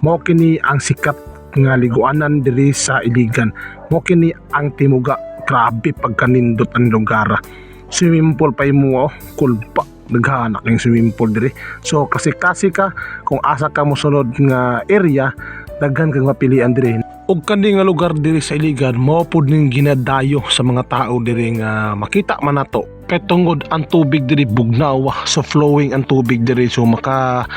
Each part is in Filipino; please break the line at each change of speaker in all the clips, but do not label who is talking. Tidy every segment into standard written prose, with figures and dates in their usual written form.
Mao kini ang sikat nga liguanan diri sa Iligan. Mao kini ang Timuga. Grabe pagkanindot ang lugar. Swimming pool pa mo, kulpa naghanak ng swimming pool diri. So kasi ka kung asa ka mosunod nga area, daghan kang mapilian diri. Og kani nga lugar diri sa Iligan mao pud ning ginadayo sa mga tao diri nga makita man nato kay tungod ang tubig diri bugnaw, so flowing ang tubig diri, so maka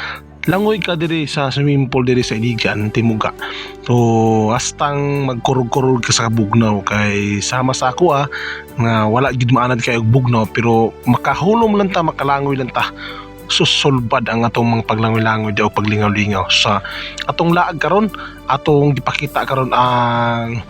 langoy ka diri sa swimming pool diri sa Iligan, Timuga. So hastang magkurog-kurog ka sa bugnaw kay sama sa ako nga wala gid maanad kay og bugnaw pero makahulom lang ta, makalangoy lang ta. Susulbad ang atong mga paglangoy-langoy o paglingaw-lingaw sa atong laag karon, atong gipakita karon ang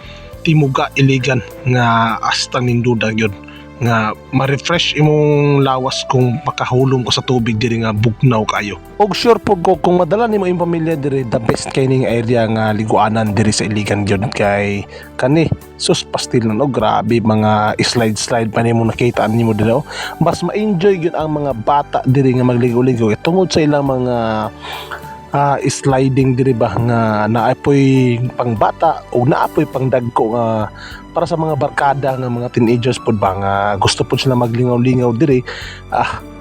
Timuga Iligan nga hastang ninduda gyud nga ma-refresh imong lawas kung makahulong ko sa tubig diri nga bugnaw kayo. Og sure po ko kung madala nimo imong pamilya diri, the best kay ning area nga liguanan diri sa Iligan gyud kay kani sus pastil na no, grabe mga slide pa nimo nakita nimo diri. Mas ma-enjoy gyud ang mga bata diri nga magligo-ligo tungod sa ilang mga sliding diri ba nga naapoy pang bata o naapoy pang dagko nga para sa mga barkada nga mga teenagers pud ba nga gusto pud sila maglingaw-lingaw diri.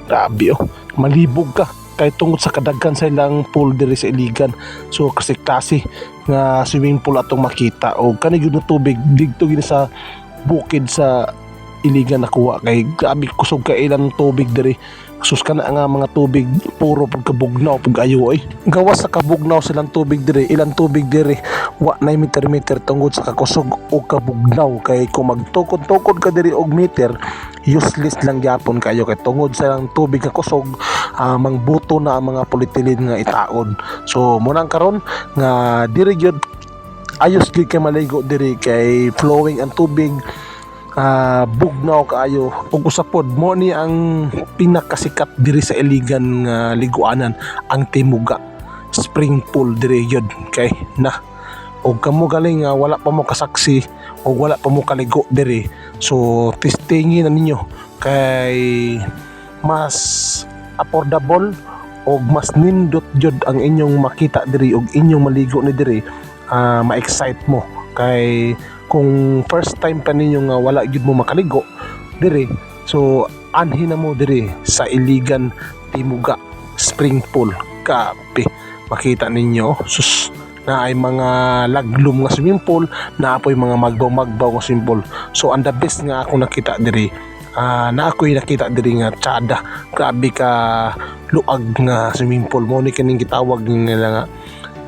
Grabe malibog ka kay tungod sa kadaghan sa ilang pool diri sa Iligan. So kasi nga swimming pool atong makita o kani gyud na tubig didto gid sa bukid sa Iligan nakuha kay grabe kusog ka ilang tubig diri. Sus ka na nga mga tubig puro pagkabugnaw pag-ayo gawas sa kabugnaw silang tubig diri, ilang tubig diri wa na meter tungod sa kakusog o kabugnaw kay kung magtukod-tukod ka diri og meter useless lang gyapon kayo kay tungod sa ilang tubig nga kusog, mangbuto na ang mga polyethylene nga itaon. So munang karon nga diri gyud ayos gyud kay maligo diri kay flowing ang tubig, bugnaw kaayo ug usapod mo ni ang pinakasikat diri sa Iligan nga liguanan ang Timuga Spring Pool diri gyud kay na og kamo galing nga wala pa mo kasaksi o wala pa mo kaligo diri, so testingin na ninyo kay mas affordable og mas nindot jud ang inyong makita diri og inyong maligo ni diri. Ma-excite mo kay kung first time pa ninyo nga wala gyud mo makaligo diri, so anhin na mo diri sa Iligan Timuga Spring Pool. Kape makita ninyo sus na ay mga laglum nga swimming pool, na apoy mga magbaw nga swimming pool. So ang the best nga ako nakita diri, na ako'y nakita diri nga tsada, grabe ka luag nga swimming pool mo ni kining gitawag nila nga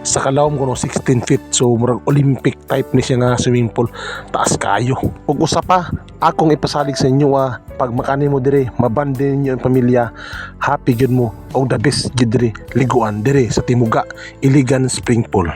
sa kalawom ko 16 feet, so murag Olympic type ni siya nga swimming pool, taas kayo. Ug usa pa akong ipasalig sa inyo pag makani mo diri mabande ninyo ang pamilya, happy gyud mo og the best gyud diri liguan diri sa Timuga Iligan Spring Pool.